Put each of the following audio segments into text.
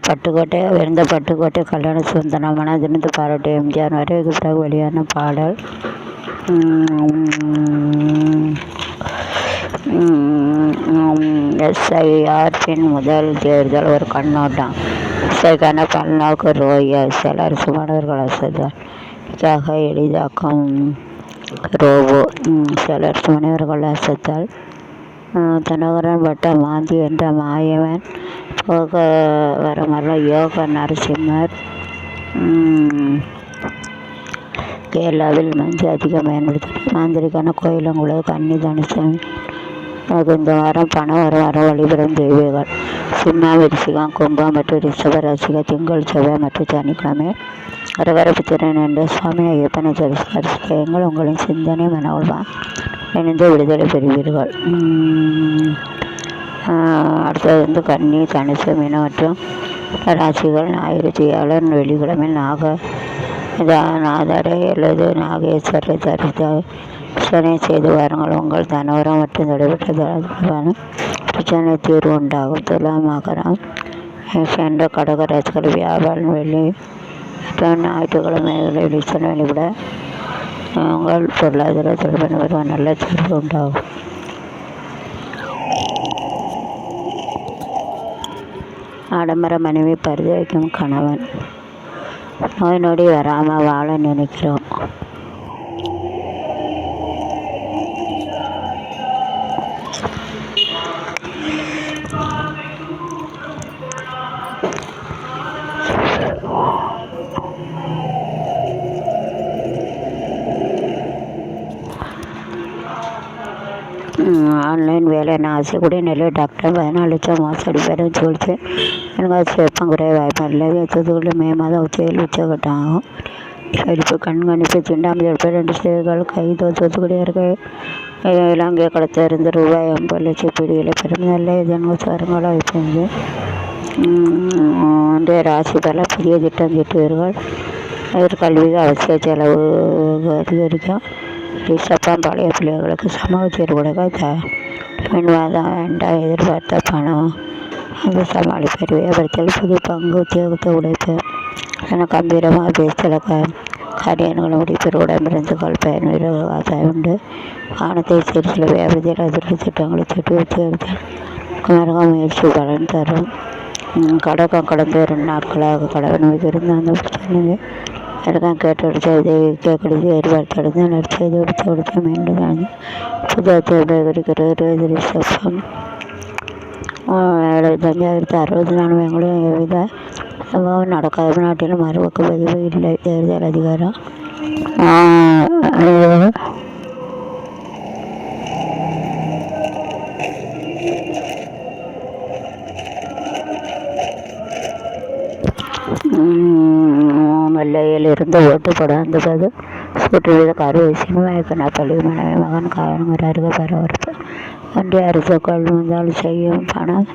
பட்டுக்கோட்டை உயர்ந்த பட்டுக்கோட்டை கல்யாண சுந்தரம் மனதிருந்து பாராட்டு எம்ஜிஆர் வரைவுக்கு பிறகு வெளியான பாடல். எஸ்ஐஆர் பின் முதல் தேர்தல் ஒரு கண்ணோட்டம். எஸ்ஐக்கான பல்நோக்கு ரோஎஸ்எல் அரசு மாணவர்கள் அசத்தலுக்காக எளிதாக்கும் ரோபோ அரசு மாணவர்கள் அசத்தல். தினகரன் பட்ட மாந்தி என்ற மாயவன் போக வர மரம் யோக நரசிம்மர். கேரளாவில் மஞ்சள் அதிகம் பயன்படுத்த மாந்திரிக்கான கோயிலும் கூட கன்னி தனுசாமி. இந்த வாரம் பணம் வர வழிபடும் தெய்வங்கள் சிம்ம விருச்சிகம் கும்பம் மற்றும் ரிஷப ராசிகள் திங்கள் செவ்வாய் மற்றும் சனிக்கிழமை வரவரப்பு திறன் என்ற சுவாமி ஐயப்பனை தரிசிக்க உங்களின் சிந்தனை மனோல்வான் இணைந்து விடுதலை பெறுவீர்கள். அடுத்தது கன்னி தனுசு மீனம் மற்றும் ராசிகள் ஞாயிறு தியாளர் வெள்ளிக்கிழமை நாதரை அல்லது நாகேஸ்வரை தரிசனை செய்து வாருங்கள். உங்கள் தனவரம் மற்றும் தடைபெற்ற பிரச்சனை தீர்வு உண்டாகும். துலாம் மகரம் சென்ற கடகராசிகள் வியாபாரம் வெள்ளி மற்றும் ஞாயிற்றுக்கிழமைகளை வெளிச்சனை வெளிவிட உங்கள் பொருளாதார தொடர்பான ஒரு நல்ல தீர்வு உண்டாகும். ஆடம்பர மனைவி பரிதி வைக்கும் கணவன் நோய் நொடி வராமல் வாழ நினைக்கிறோம். ஆன்லைன் வேலை ஆசைக்கூடிய நிலையில் டாக்டர் 14 லட்சம் மோசடி பெறும் சூழ்ச்சி எனக்கு வெப்பம் குறைய வாய்ப்பில்லை. தூத்துக்குடி மே மாதம் உச்சகட்டம் ஆகும். வெடிப்பு கண்காணிப்பு தீண்டாமல் 2 செய்திகள் கைது. தூத்துக்குடி அருகே இலங்கை கடத்த இருந்து ரூபாய் 50 லட்சம் பிடிகளை பெறும் நல்ல இதன் வருங்கால வைப்பது. இன்றைய ராசி பல புதிய திட்டம் தீட்டுவீர்கள். கல்விக்கு அவசிய செலவு அதிகரிக்கும். ரிஷப்பம் பழைய பிள்ளைகளுக்கு சமூக தீர்வுகளுக்கு மின்வாதம் வேண்டாம். எதிர்பார்த்த பணம் அந்த சமாளிப்பர். வியாபாரத்தில் புது பங்கு உத்தியோகத்தை உடைப்பு என கம்பீரமாக பேசல காரியங்களை முடிப்பர். உடம்பிருந்துகள் பயன் வீரர்கள் ஆதாயம் உண்டு. வானத்தை சில வியாபாரத்தில் அதிர்ச்சி திட்டங்களை சுட்டி உத்தியோகத்தில் குமரக முயற்சி பலன் தரும். கடக்கம் கடந்த 2 நாட்களாக கடவுள் மீது இருந்த அந்த பிரச்சனையை எனக்கும் கேட்டு செய்தி கேட்கறது எதிர்பார்த்தெடுத்து நடிச்சது எடுத்து கொடுக்க மீண்டும் புத்தகத்தை கிடைக்கிறது. ரிஷப்பம் 7564 எங்களும் எவ்வித சம்பவம் நடக்காத நாட்டிலும் மறுபக்க பதிவு இல்லை. தேர்தல் அதிகாரம் எல்லையில் இருந்து ஓட்டு போட வந்தபோது சூட்டு வீத கருவை சினிமாய்க்கு பள்ளி மனைவி மகன் காரணம் அருகே பரபரப்பு. ஒன்றிய அரசு கொள்முதல் செய்யும் பணம்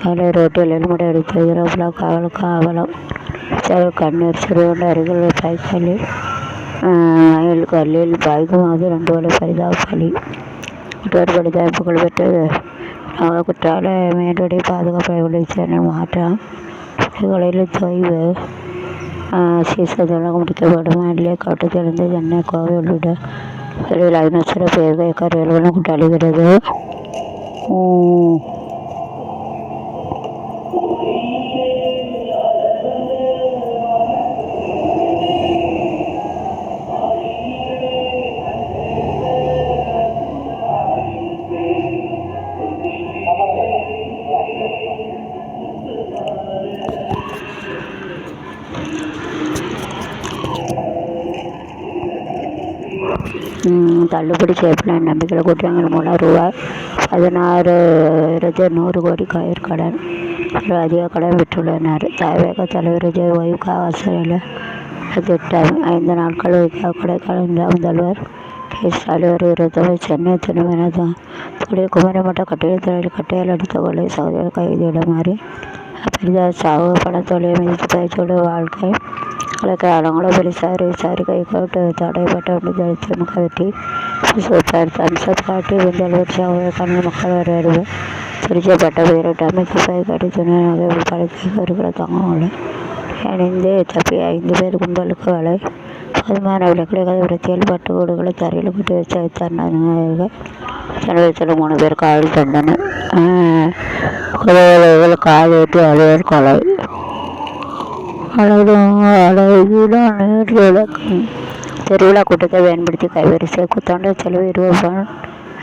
வேலை ரோட்டில் எலுமுறை அடித்து இரவுல காவலம் கண்ணீர் சிறுவண்ட அருகில் பைக்கல்லில் மயில் கல்லில் பைக்குமாவது 2 வலை பரிதாப பலி. மற்றொரு பரிதாபுகள் பெற்றது குற்றால மேலடி பாதுகாப்பு விளைச்சல் மாற்றம் களில் தொய்வு. சீசதெல்லாம் முடிக்கப்படும். இல்லையே காட்டுத்திலிருந்து சென்னை கோவை உள்ளிட்ட வெளியில் 500 பேர்கள் ஏக்கர்களும் கூட்டாளிகிறது. தள்ளுபடி செய்யப்பட்ட நம்பிக்கை குற்றங்கள் மூலம் ரூபாய் 16,100 கோடி கடன் அதிக கடன் விட்டுள்ளனர். தவேக தலைவர் விஜய் ஓய்வு காவாசல திட்டம் 5 நாட்கள் கொடைக்கானல் முதல்வர் ஸ்டாலின் வருகிறது. சென்னை திருமணம் குமரமட்ட கட்டிடத்துறையில் கட்டையால் அடித்த கொலை சகோதரர் கைதியிடமாறி பெரிதார் சாவு பணத்தொழிலை மிதித்து பயிற்சியோட வாழ்க்கை கலங்கள போலீசார் விசாரிக்கை கோட்டு தடைப்பட்ட திமுக வெற்றி சூப்பர் தம்ஸ்அப் காட்டி முதல்வர் கண்ணூர் மக்கள் வரவேற்பு. குறிக்கப்பட்ட பேரிட்ட அமைச்சர் கட்டி துணை நகை படைத்த இருக்கிற தங்கங்களை அணிந்து தப்பி 5 பேர் கும்பலுக்கு வலை போதுமான விளக்குகளை கதவிடத்தில் பட்டுக்கூடுகளை தரையில் போட்டு வச்சு வைத்தார்கள். சமீபத்தில் 3 பேர் காவல் தந்தனர். குதிரைகள் காதேற்றி அழுவர் கொலை அழகிலும் நீர் விளக்கம் திருவிழா கூட்டத்தை பயன்படுத்தி கைவரிசை குத்தாண்ட செலவு 20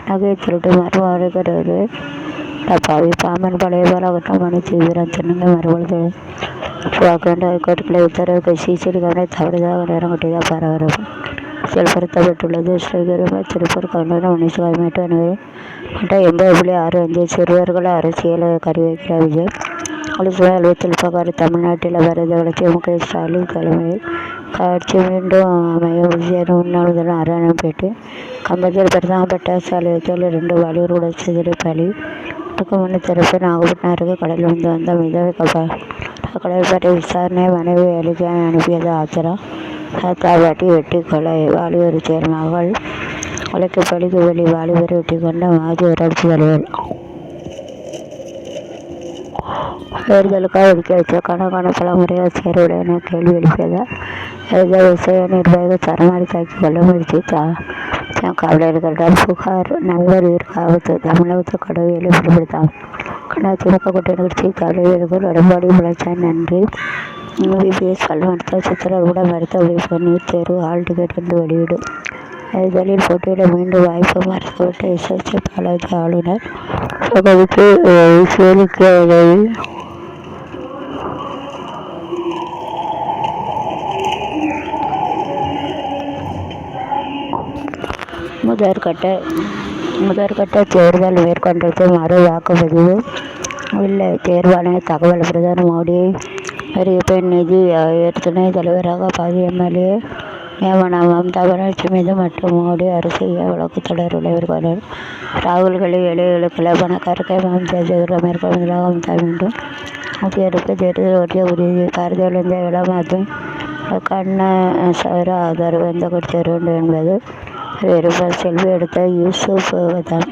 நகை திருட்டு மறுவாறு கிடையாது. டப்பாவி பாம்பன் பழைய பாலகட்டம் மணி தீவிரம் தென்னங்கை மறுபொழுது வாக்காண்டு ஹைகோர்ட்டுகளை உத்தரவு சிசிடி கேமரா தவறுதாக நேரம் கட்டியதாக பரபரப்பு செயல்படுத்தப்பட்டுள்ளது. ஸ்ரீகரிம திருப்பூர் கல்லூரி முனிசிபாலிட்டி அனைவரும் மற்ற 80.65 சிறுவர்கள் அரசியல் கருவைக்கிற விஜய் அலுவலக அலுவலகத்தில் புகார். தமிழ்நாட்டில் வரதவளை திமுக ஸ்டாலின் தலைமையில் காட்சி மீண்டும் அமைய விஜயன் முன்னாள் முதல்வர் நாராயணன்பேட்டை கம்பத்தில் பிரதம பட்டாசு ஆலயத்தில் 2 வாலிபர் உடல் சிதறி பலி. முன்னு தரப்பு நாகப்பட்டினம் அருகே கடலில் வந்த மிதவை கடற்படை விசாரணை மனைவி வேலைக்கு அனுப்பியது ஆத்திரம். தாத்தாபாட்டி வெட்டி கொலை வாலிபர் சேர்மகள் கொலைக்கு பலிக்கு வெளி வாலிபர் வெட்டி கொண்ட மாஜி ஊராட்சி தலைவர். தேர்தலுக்காக ஒதுக்கி வச்ச கணக்கான பல முறையாக சேருடைய கேள்வி எழுப்பியதால் விவசாய நிர்வாகிகள் சரமாரி தாக்கி கொள்ள முயற்சி. காவலர்களிடம் புகார். நண்பர் உயிருக்கு ஆபத்து. தமிழகத்தில் கடவுளை பிடிப்படுத்தாமல் திமுக கூட்டணி கட்சி தலைவர்கள் எடப்பாடி பழனிசாமி நன்றி. பிபிஎஸ் பல் மருத்துவ சித்தர் கூட மருத்துவ படிப்பு நீட் தேர்வு ஹால் டிக்கெட் என்று வெளியீடு. தேர்தலில் போட்டியிட மீண்டும் வாய்ப்பு மறுத்துவிட்ட எஸ்எஸ்சி பாலாஜி ஆளுநர் பகுதிக்கு சேலிக்க உதவி. முதற்கட்ட தேர்தல் மேற்கொண்டது மறு வாக்குப்பதிவு இல்லை. தேர்வாணைய தகவல். பிரதமர் மோடி அறிவிப்பை நிதி ஆயோக் துணை தலைவராக பாதி எம்எல்ஏ நியமனம். மம்தா பானர்ஜி மீது மற்றும் மோடி அரசு வழக்கு தொடர்புள்ளவர்கள். ராகுல் காந்தி ஏழைகளுக்கு பணக்காரர்களை மம்தா தேர்தல் மேற்கொள்வதாக மம்தா மீண்டும் மத்திய அரசு தேர்தல் ஒட்டிய உறுதி. பாரதியில் இந்த இளமாதும் கண்ண சவர ஆதரவு எந்த கட்சி தர வேண்டும் என்பது செல்வி எடுத்த யூசுப் தான்.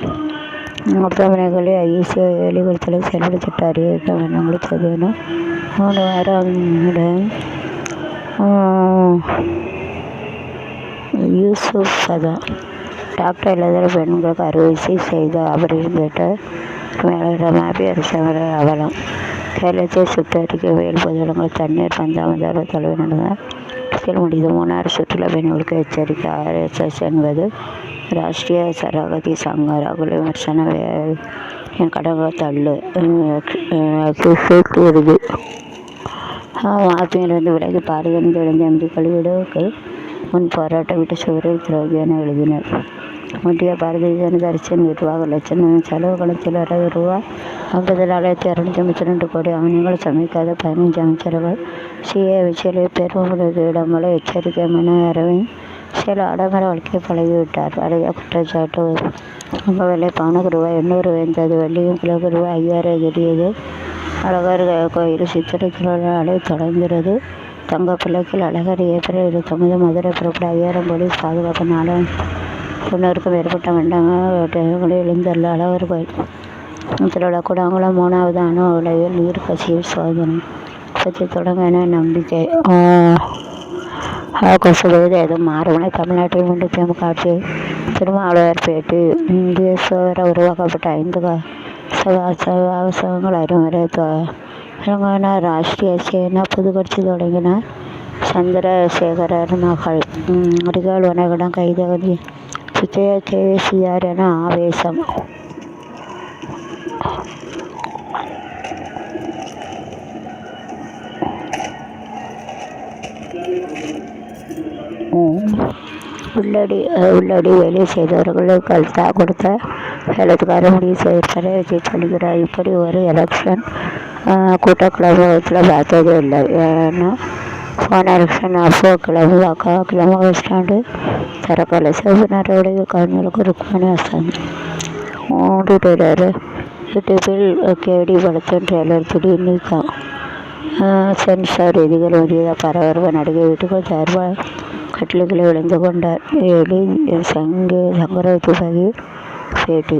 மருத்துவமனைகளில் ஐசியு எலிகுளத்தில் செயல்பட திட்ட அறிவிக்க வேண்டும் வேணும். 3 வாரம் யூசுப் தான். டாக்டர் இல்லாத பெண்களுக்கு அறுவை செய்த ஆபரேஷன் திட்ட மேலாளர் மாபி அரசு அவலம். கேரளத்தை சுற்றறிக்கை வெயில் பொதுவளங்கள் தண்ணீர் பந்தாமதார தலைவர் நடந்தார். முடிந்தது. 3 சுற்றுலா பயணிகளுக்கு எச்சரிக்கை. RSS என்பது ராஷ்டிரிய சரகதி சங்க. ராகுல் விமர்சன என் கடவுளை தள்ளு இறுதி. ஆத்மியிலிருந்து விலகி பாரதியிலிருந்து எழுந்த எம்பிக்கள் விடுவுகள் முன் போராட்டம் விட்டு சுவரில் துரோகி என எழுதினர். ஒன்றிய பாரதிய ஜனதா அரசின் நிர்வாக லட்சம் செலவு கணக்கில் ரூபாய் 50,232 கோடி. அவனிகள் சமைக்காத 15 அமைச்சர்கள். சிஏ விஷயத்தில் பெரும் இடங்களை எச்சரிக்கை. மன அரவிந்த் சில ஆடம்பர வாழ்க்கையை பழகிவிட்டார். பழைய குற்றச்சாட்டு. உங்க விலை பவுனுக்கு ரூபாய் 800 உயர்ந்தது. வெள்ளியும் கிலோக்கு ரூபாய் 5000 எட்டியது. அழகர் கோயில் சித்திரை திருநாளை தொடங்குகிறது. தங்கப்பிள்ளைக்கில் அழகர் ஏப்ரல் 29 மதுரை புறப்பட 5000 போலீஸ் பாதுகாப்பு. 400க்கும் மேற்பட்ட மண்டபங்களில் எழுந்துள்ள அழகர் கோயில் திருவிழா. கூடங்குளம் 3வது அணு உலையில் நீர் கசிவு சோதனை பற்றி தொடங்க என நம்பிக்கை. கொசுபகுதி எதுவும் மாறுமலை. தமிழ்நாட்டில் மீண்டும் திமுக ஆட்சி. திருமாவளவர் பேட்டி. இந்திய சோர உருவாக்கப்பட்ட 5 அவசரங்கள் அறிமுறை. தெலுங்கானா ராஷ்டிரிய சேனா புது கட்சி தொடங்கினார். சந்திரசேகரர் மகள் அடிகால் வனகடம் கைதகதி விஜய கேசிஆர் என ஆவேசம். உள்ளடி வேலை செய்தவர்களுக்கு கொடுத்த எழுத்துக்கார முடிவு செய்திருப்பதை விஜய் சொல்கிறார். இப்படி ஒரு எலெக்ஷன் கூட்டக்கிழமத்தில் பார்த்ததே இல்லை. ஏன்னா போன எலெக்ஷன் அப்போ கிளம்ப ஸ்டாண்டு திறக்கலை. சிவப்பு நடவடிக்கை கவிஞர்களுக்கு ருக்மணி வசந்த். 3 டெய்லர் யூடியூபில் கேடி படத்தின் ட்ரெய்லர் திடீர் நீக்கம். சென்சார் விதிகள் மீறியதாக பரபரப்பு. நடிகை வீட்டுக்குள் தயார்பாக கட்டில்களை விளைந்து கொண்டார். சங்கர துப்பாக்கி பேட்டி.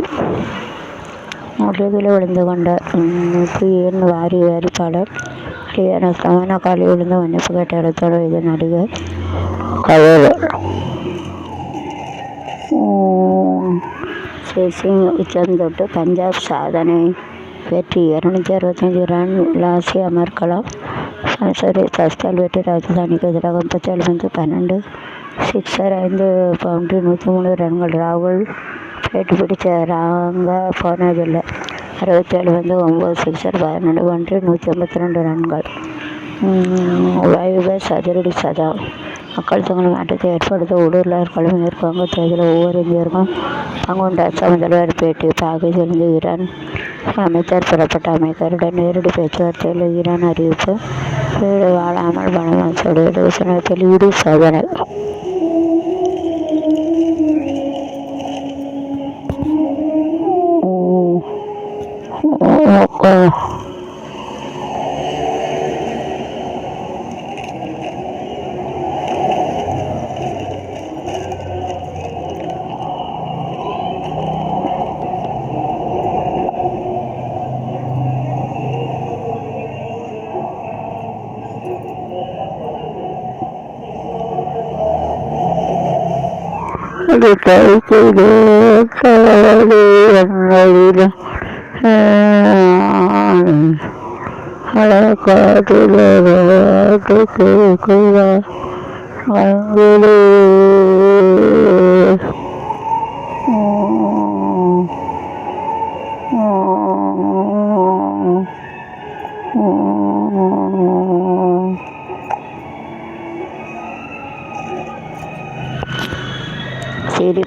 முதுகில் விழுந்து கொண்டார். ஏன் வாரி வாரி பாடல் நஷ்டமான காலி விழுந்து மன்னிப்பு கேட்ட இடத்தோட இது நடிகர் கயல். சேசிங் உச்சம் தொட்டு பஞ்சாப் சாதனை வெற்றி 265 ரன். லாசி அமர்கலாம் சரி சஸ்தால் வெற்றி. ராஜதானிக்கு எதிராக 37-12 சிக்ஸர் 5 பவுண்டரி 103 ரன்கள். ராகுல் பேட்டு பிடிச்ச ராங்க போனதில்லை. 67-9 சிக்ஸர் 12 பவுண்டரி 152 ரன்கள். வைபஸ் அதிரடி சதம். மக்கள் தங்கள் மாற்றத்தை ஏற்படுத்த ஊடுருவர்களும் மேற்குவங்க தேர்தலில் ஒவ்வொரு இந்தியருக்கும் பங்குண்ட முதல்வர் பேட்டி. பாகிஸ்தானிலிருந்து ஈரான் அமைச்சர் புறப்பட்ட அமெரிக்கருடன் நேரடி பேச்சுவார்த்தையில் ஈரான் அறிவிப்பு. வீடு வாழாமல் பணமாசோடு விவசாயத்தில் ஈடு சோதனை. சரி.